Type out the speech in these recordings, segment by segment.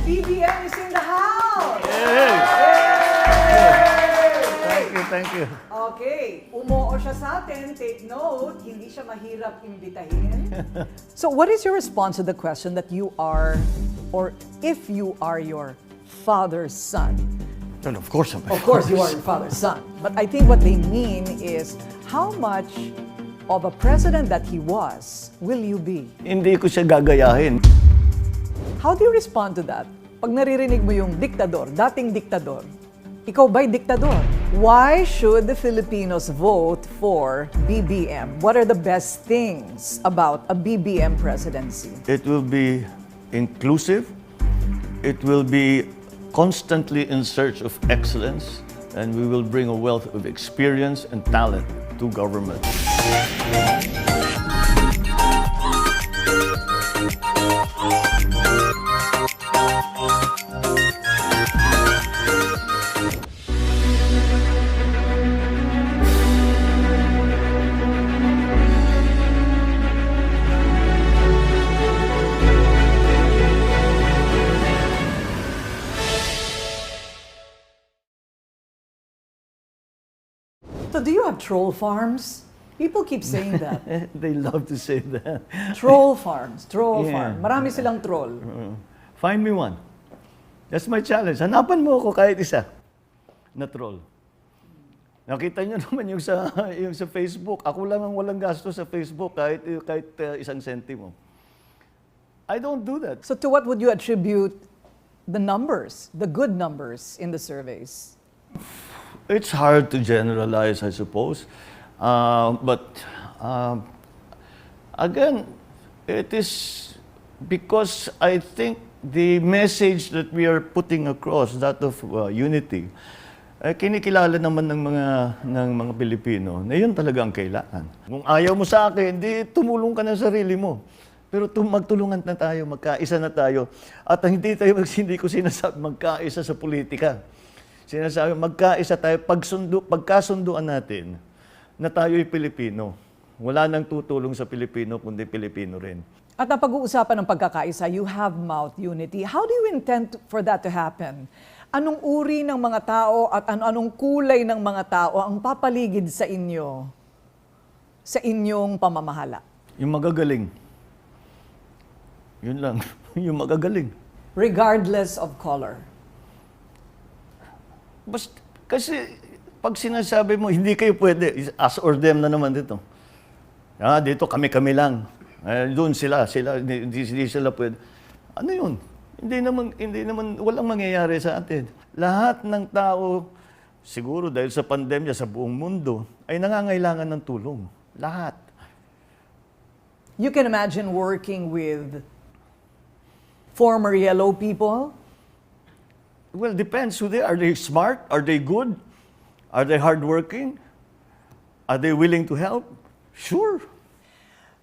BBM is in the house! Yay! Thank you. Okay, umoo siya sa atin. Take note, hindi siya mahirap imbitahin. So what is your response to the question that you are, or if you are your father's son? And of course I'm Of course you are your father's son. But I think what they mean is, how much of a president that he was will you be? Hindi ko siya gagayahin. How do you respond to that? Pag naririnig mo yung diktador, dating diktador, ikaw ba'y diktador? Why should the Filipinos vote for BBM? What are the best things about a BBM presidency? It will be inclusive. It will be constantly in search of excellence. And we will bring a wealth of experience and talent to government. So do you have troll farms? People keep saying that. They love to say that. Troll farms, troll Yeah. farm. Marami silang troll. Find me one. That's my challenge. Hanapan mo ako kahit isa na troll. Nakita niyo naman yung sa Facebook. Ako lang ang walang gasto sa Facebook kahit isang sentimo. I don't do that. So to what would you attribute the numbers, the good numbers in the surveys? It's hard to generalize, I suppose. But again, it is because I think the message that we are putting across, that of unity, kinikilala naman ng mga Pilipino na yun talaga ang kailangan. Kung ayaw mo sa akin, di tumulong ka ng sarili mo. Pero magtulungan na tayo, magkaisa na tayo. At hindi ko sinasabi magkaisa sa politika. Sinasabi, magkaisa tayo, pagkasunduan natin na tayo'y Pilipino. Wala nang tutulong sa Pilipino, kundi Pilipino rin. At napag-uusapan ng pagkakaisa, you have mouth unity. How do you intend for that to happen? Anong uri ng mga tao at anong kulay ng mga tao ang papaligid sa inyo, sa inyong pamamahala? Yung magagaling. Yun lang. Yung magagaling. Regardless of color. Kasi pag sinasabi mo, hindi kayo pwede, us or them na naman dito. Dito kami-kami lang. Doon sila, hindi sila pwede. Ano yun? Hindi naman, walang mangyayari sa atin. Lahat ng tao, siguro dahil sa pandemya sa buong mundo, ay nangangailangan ng tulong. Lahat. You can imagine working with former yellow people? Well, depends who they are. Are they smart? Are they good? Are they hardworking? Are they willing to help? Sure.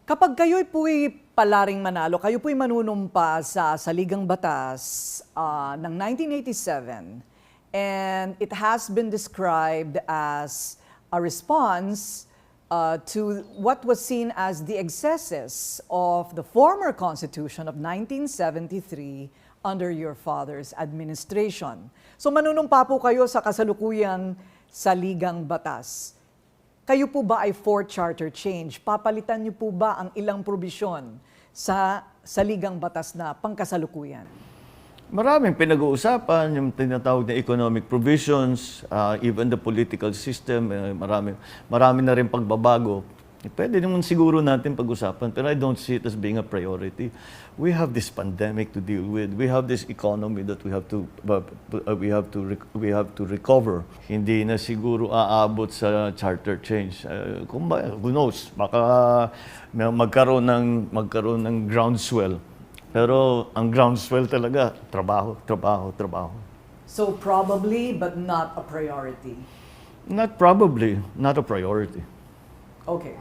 Kapag kayo'y po'y palaring manalo, kayo po'y manunumpa sa Saligang Batas ng 1987, and it has been described as a response to what was seen as the excesses of the former Constitution of 1973 under your father's administration. So manunumpa po kayo sa kasalukuyang Saligang Batas. Kayo po ba ay for charter change? Papalitan niyo po ba ang ilang probisyon sa Saligang Batas na pangkasalukuyan? Maraming pinag-uusapan, yung tinatawag na economic provisions, even the political system, marami na rin pagbabago. Pwede naman siguro natin pag-usapan, pero I don't see it as being a priority. We have this pandemic to deal with. We have this economy that we have to recover. Hindi na siguro aabot sa charter change. Who knows? Baka magkaroon ng groundswell. Pero ang groundswell talaga, trabaho. So probably, but not a priority. Not probably, not a priority. Okay.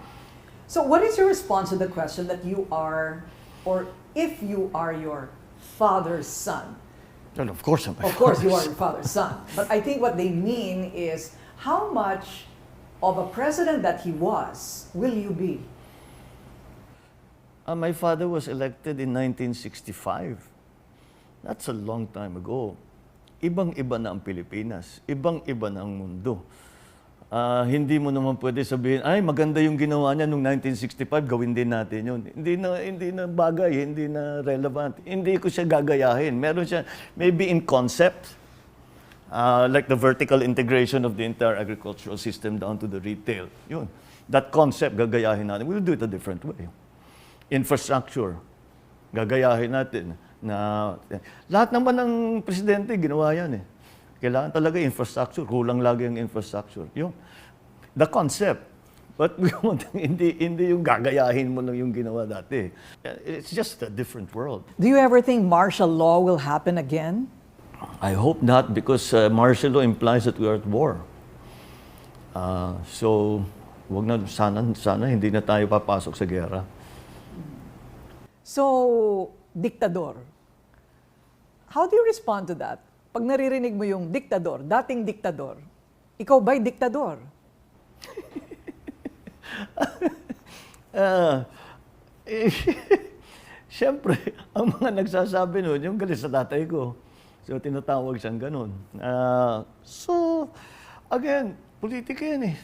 So what is your response to the question that you are, or if you are your father's son? And of course I'm Of course you are your father's son. But I think what they mean is, how much of a president that he was will you be? My father was elected in 1965. That's a long time ago. Ibang-iba na ang Pilipinas. Ibang-iba na ang mundo. Hindi mo naman pwede sabihin, ay maganda yung ginawa niya noong 1965, gawin din natin yun. Hindi na bagay, hindi na relevant. Hindi ko siya gagayahin. Meron siya, maybe in concept, like the vertical integration of the entire agricultural system down to the retail. Yun. That concept, gagayahin natin. We'll do it a different way. Infrastructure, gagayahin natin. Lahat naman ng presidente, ginawa yan eh. Kailangan talaga infrastructure. Kulang lagi ang infrastructure. Yung, the concept. But we want, hindi yung gagayahin mo lang yung ginawa dati. It's just a different world. Do you ever think martial law will happen again? I hope not, because martial law implies that we are at war. So, wag na, sana hindi na tayo papasok sa gera. So, diktador. How do you respond to that? Pag naririnig mo yung diktador, dating diktador, ikaw ba'y diktador? Siyempre, ang mga nagsasabi nun, yung galit sa tatay ko. So, tinatawag siyang ganun. So, again, politika yan eh.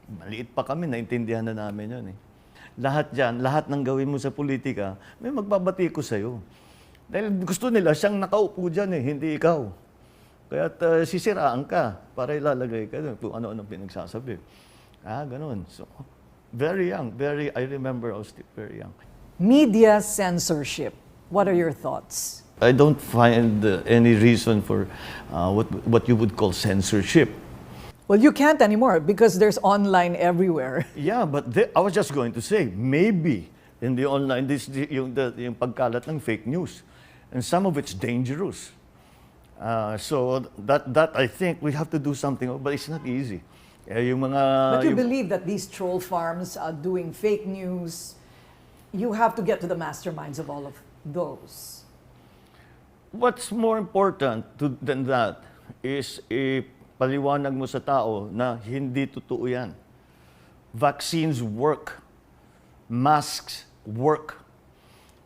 Maliit pa kami, naintindihan na namin yun eh. Lahat dyan, lahat ng gawin mo sa politika, may magbabati ko sa'yo. Dahil gusto nila siyang nakaupo dyan eh, hindi ikaw. Kaya sisiraan ka para ilalagay ka doon kung ano-ano pinagsasabi. Ganun. So, very young, I remember I was still very young. Media censorship. What are your thoughts? I don't find any reason for what you would call censorship. Well, you can't anymore because there's online everywhere. Yeah, but I was just going to say, maybe in the online, yung pagkalat ng fake news. And some of it's dangerous. So that I think we have to do something, but it's not easy. Yung mga, But you believe that these troll farms are doing fake news. You have to get to the masterminds of all of those. What's more important than that is paliwanag mo sa tao na hindi totoo yan. Vaccines work. Masks work.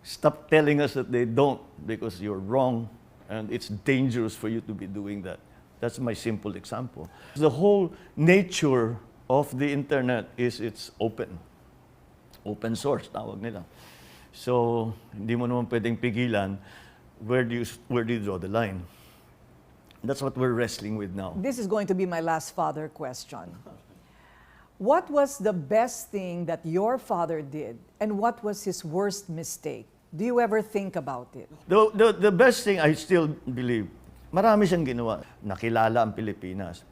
Stop telling us that they don't because you're wrong and it's dangerous for you to be doing that. That's my simple example. The whole nature of the internet is it's open. Open source, tawag nila. So, hindi mo naman pwedeng pigilan. Where do you draw the line? That's what we're wrestling with now. This is going to be my last father question. What was the best thing that your father did and what was his worst mistake? Do you ever think about it? The best thing, I still believe, marami siyang ginawa. Nakilala ang Pilipinas.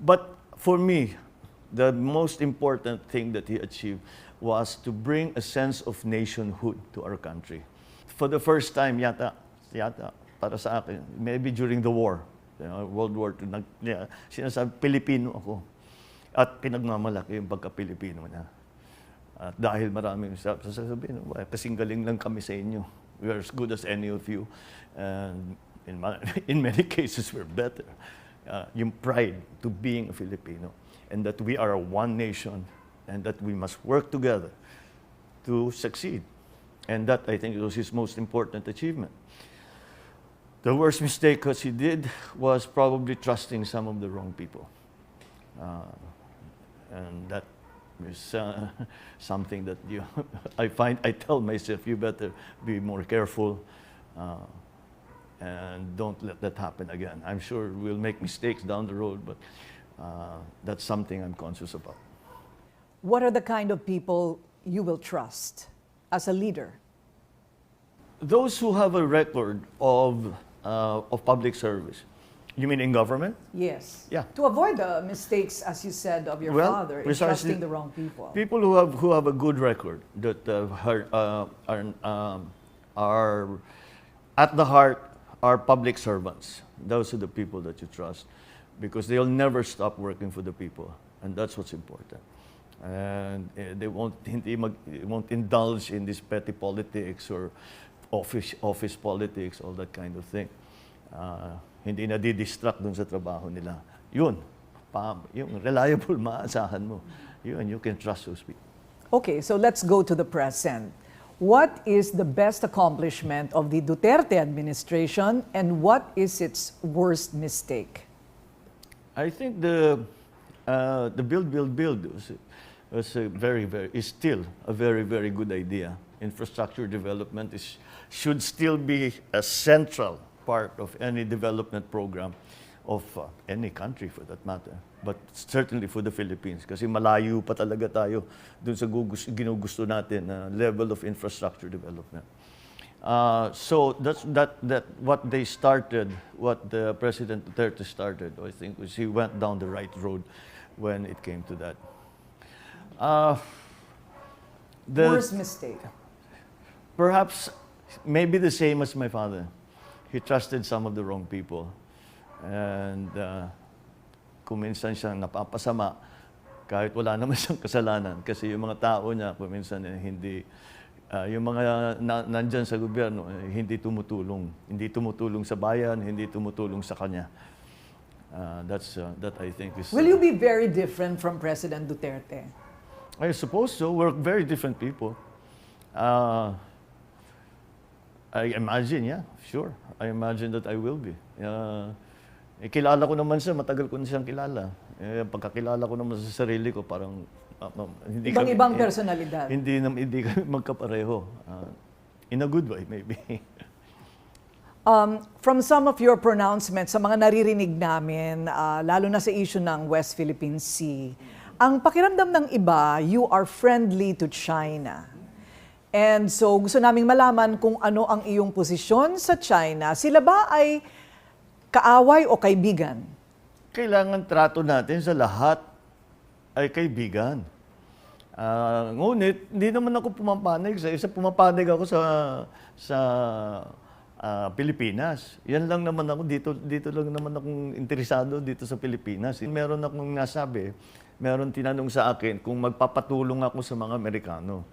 But for me, the most important thing that he achieved was to bring a sense of nationhood to our country. For the first time, yata, para sa akin, maybe during the war, World War II, sinasabi, Pilipino ako. At pinagmamalaki yung pagka-Pilipino na. At dahil maraming sasabihin, kasing galing lang kami sa inyo. We are as good as any of you. And in many cases, we're better. Yung pride to being a Filipino. And that we are one nation. And that we must work together to succeed. And that, I think, was his most important achievement. The worst mistake that he did was probably trusting some of the wrong people. And that is something that I tell myself, you better be more careful and don't let that happen again. I'm sure we'll make mistakes down the road, but that's something I'm conscious about. What are the kind of people you will trust as a leader? Those who have a record of public service. You mean in government? Yes. Yeah. To avoid the mistakes, as you said, of your father, in precisely, trusting the wrong people. People who have a good record, that are at the heart are public servants. Those are the people that you trust, because they'll never stop working for the people, and that's what's important. And they won't indulge in this petty politics or office politics, all that kind of thing. Hindi na di-distract dun sa trabaho nila. Yun, yung reliable, maasahan mo. Yun, you can trust those people. Okay, so let's go to the present. What is the best accomplishment of the Duterte administration and what is its worst mistake? I think the build was is still a very, very good idea. Infrastructure development should still be a central part of any development program of any country for that matter. But certainly for the Philippines, kasi malayo pa talaga tayo dun sa ginugusto natin na level of infrastructure development. So that what they started, what the President Duterte started, I think was he went down the right road when it came to that. Worst mistake? Perhaps maybe the same as my father. He trusted some of the wrong people. And kung minsan siyang napapasama, kahit wala naman siyang kasalanan. Kasi yung mga tao niya, kung minsan hindi, yung mga nandyan sa gobyerno, hindi tumutulong. Hindi tumutulong sa bayan, hindi tumutulong sa kanya. That I think is... Will you be very different from President Duterte? I suppose so. We're very different people. I imagine, yeah, sure. I imagine that I will be. Kilala ko naman siya, matagal ko na siyang kilala. Pagkakilala ko naman sa sarili ko, parang hindi ibang personalidad. Hindi kami magkapareho. In a good way, maybe. From some of your pronouncements, sa mga naririnig namin, lalo na sa issue ng West Philippine Sea, ang pakiramdam ng iba, you are friendly to China. And so gusto naming malaman kung ano ang iyong posisyon sa China. Sila ba ay kaaway o kaibigan? Kailangan trato natin sa lahat ay kaibigan. Ngunit, hindi naman ako pumapanig. Sa isa pumapanig ako sa Pilipinas. Yan lang naman ako. Dito lang naman akong interesado dito sa Pilipinas. Meron akong nasabi, meron tinanong sa akin kung magpapatulong ako sa mga Amerikano.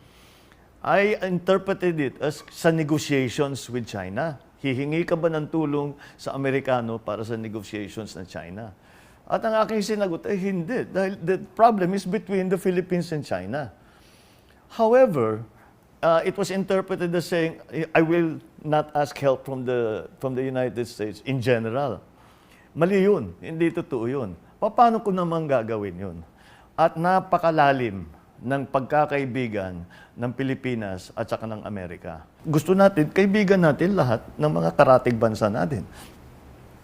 I interpreted it as sa negotiations with China. Hihingi ka ba ng tulong sa Amerikano para sa negotiations ng China? At ang aking sinagot ay hindi. Dahil the problem is between the Philippines and China. However, it was interpreted as saying, I will not ask help from the United States in general. Mali yun. Hindi totoo yun. Paano ko naman gagawin yun? At napakalalim ng pagkakaibigan ng Pilipinas at saka ng Amerika. Gusto natin, kaibigan natin lahat ng mga karatig bansa natin.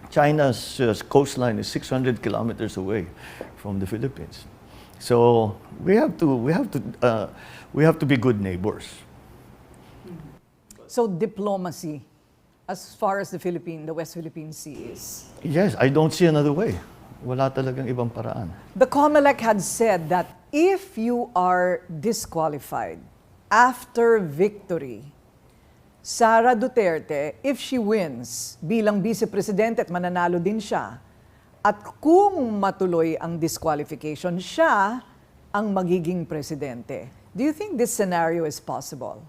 China's coastline is 600 kilometers away from the Philippines. So we have to be good neighbors. So diplomacy, as far as the West Philippine Sea is. Yes, I don't see another way. Wala talagang ibang paraan. The COMELEC had said that if you are disqualified after victory, Sara Duterte, if she wins bilang vice-presidente at mananalo din siya, at kung matuloy ang disqualification, siya ang magiging presidente. Do you think this scenario is possible?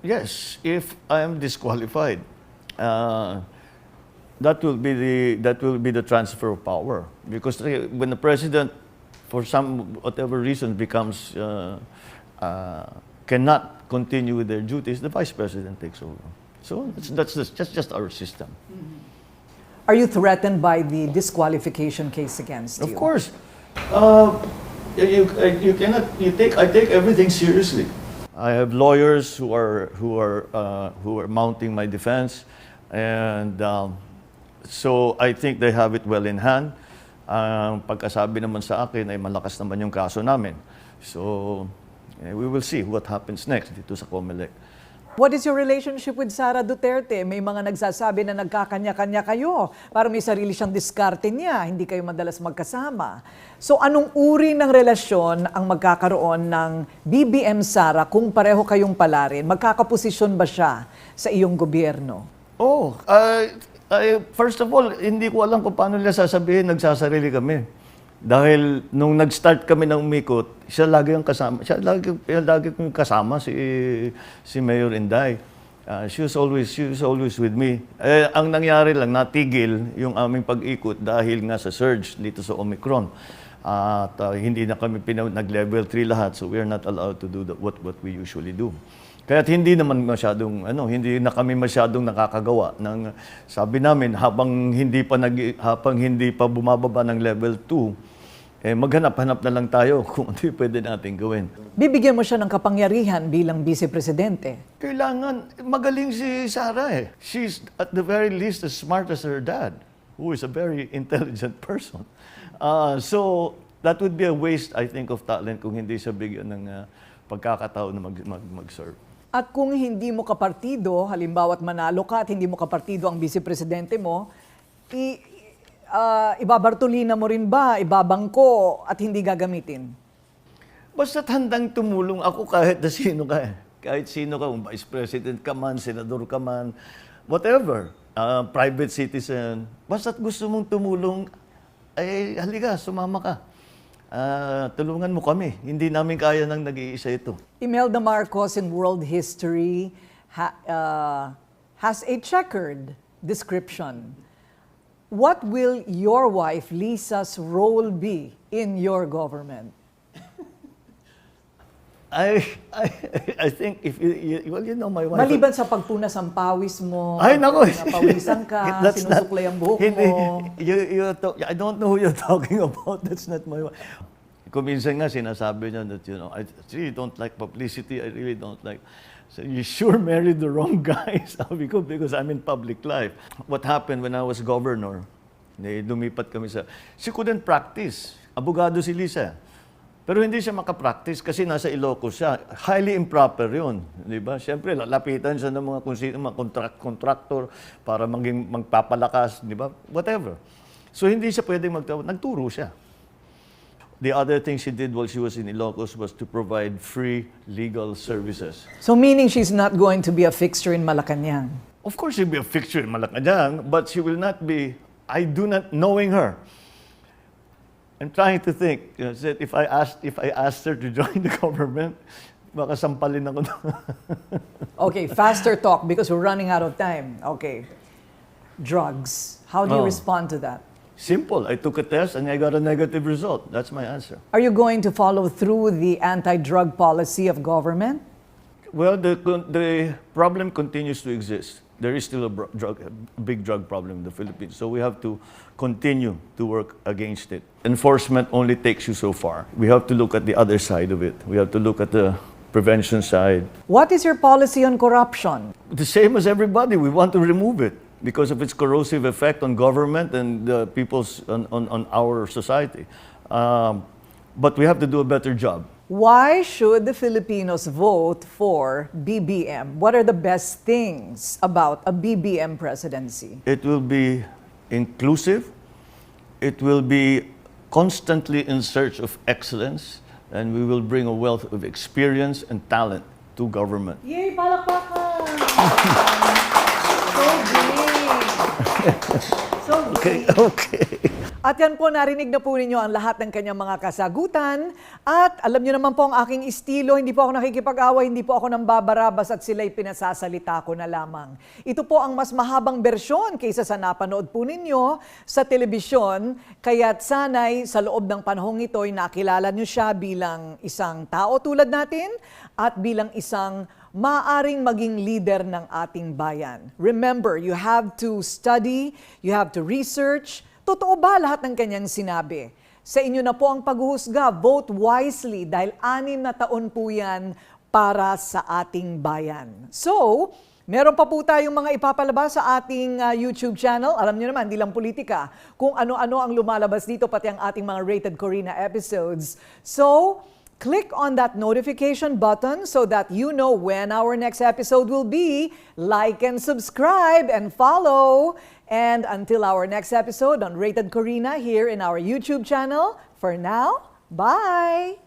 Yes, if I am disqualified, that will be the transfer of power. Because when the president, for some whatever reason, cannot continue with their duties, the vice president takes over. So that's just our system. Are you threatened by the disqualification case against you? Of course. I take everything seriously. I have lawyers who are mounting my defense, and so I think they have it well in hand. Pagkasabi naman sa akin ay malakas naman yung kaso namin. So we will see what happens next dito sa COMELEC. What is your relationship with Sara Duterte? May mga nagsasabi na nagkakanya-kanya kayo. Parang may sarili siyang diskarte niya. Hindi kayo madalas magkasama. So anong uri ng relasyon ang magkakaroon ng BBM Sara kung pareho kayong palarin? Magkakaposisyon ba siya sa iyong gobyerno? First of all, hindi ko alam kung paano nila sasabihin nagsasarili kami. Dahil nung nag-start kami ng umikot, siya lagi yung kasama. Siya lagi kong kasama si Mayor Inday. She was always with me. Ang nangyari lang, natigil yung aming pag-ikot dahil nga sa surge dito sa Omicron. At hindi na kami nag-level 3 lahat, so we are not allowed to do what we usually do. Kaya hindi naman masyadong hindi na kami masyadong nakakagawa ng sabi namin habang hindi pa bumababa ng level 2, maghanap-hanap na lang tayo kung ano pwede natin gawin. Bibigyan mo siya ng kapangyarihan bilang vice-presidente. Kailangan magaling si Sara eh. She's at the very least as smart as her dad, who is a very intelligent person. So that would be a waste, I think, of talent kung hindi siya bigyan ng pagkakataon na mag-serve. At kung hindi mo kapartido, halimbawa't manalo ka at hindi mo kapartido ang vice-presidente mo, ibabartolina mo rin ba, ibabangko at hindi gagamitin? Basta't handang tumulong ako kahit na sino ka. Kahit sino ka, kung vice president ka man, senador ka man, whatever, private citizen, basta't gusto mong tumulong, halika, sumama ka. Tulungan mo kami. Hindi namin kaya nang nag-iisa ito. Imelda Marcos in world history has a checkered description. What will your wife, Lisa's role be in your government? I think if you know my wife. Maliban sa pagpunas ang pawis mo, ay nako, napawisan ka, sinusuklay ang buhok mo. I don't know who you're talking about. That's not my wife. Kung minsan nga sinasabi niya that, I really don't like publicity. I really don't like. So you sure married the wrong guy, sabi ko, because I'm in public life. What happened when I was governor, lumipat kami she couldn't practice. Abogado si Lisa. Pero hindi siya makapractice kasi nasa Ilocos siya. Highly improper yun. Di ba? Siyempre, lalapitan siya ng mga kung sino, mga contractor para magpapalakas, di ba? Whatever. So hindi siya pwedeng nagturo siya. The other thing she did while she was in Ilocos was to provide free legal services. So meaning she's not going to be a fixture in Malacanang? Of course she'll be a fixture in Malacanang, but she will not be, knowing her, I'm trying to think, that if I asked her to join the government, baka sampalin ako. Okay, faster talk because we're running out of time. Okay. Drugs. How do you respond to that? Simple. I took a test and I got a negative result. That's my answer. Are you going to follow through the anti-drug policy of government? Well, the problem continues to exist. There is still a big drug problem in the Philippines. So we have to continue to work against it. Enforcement only takes you so far. We have to look at the other side of it. We have to look at the prevention side. What is your policy on corruption? The same as everybody. We want to remove it because of its corrosive effect on government and the people's on our society. But we have to do a better job. Why should the Filipinos vote for BBM? What are the best things about a BBM presidency? It will be inclusive. It will be constantly in search of excellence. And we will bring a wealth of experience and talent to government. Yay, palakpakan! So big! So big! Okay. At yan po, narinig na po ninyo ang lahat ng kanyang mga kasagutan. At alam nyo naman po ang aking estilo, hindi po ako nakikipag-away, hindi po ako nang babarabas at sila'y pinasasalita ko na lamang. Ito po ang mas mahabang bersyon kaysa sa napanood po ninyo sa telebisyon. Kaya't sanay sa loob ng panahong ito ay nakilala nyo siya bilang isang tao tulad natin at bilang isang maaring maging leader ng ating bayan. Remember, you have to study, you have to research. Totoo ba lahat ng kanyang sinabi? Sa inyo na po ang paghuhusga. Vote wisely dahil 6 na taon po yan para sa ating bayan. So, meron pa po tayong mga ipapalabas sa ating YouTube channel. Alam niyo naman, hindi lang politika. Kung ano-ano ang lumalabas dito, pati ang ating mga Rated Korina episodes. So, click on that notification button so that you know when our next episode will be. Like and subscribe and follow. And until our next episode on Rated Korina here in our YouTube channel, for now, bye!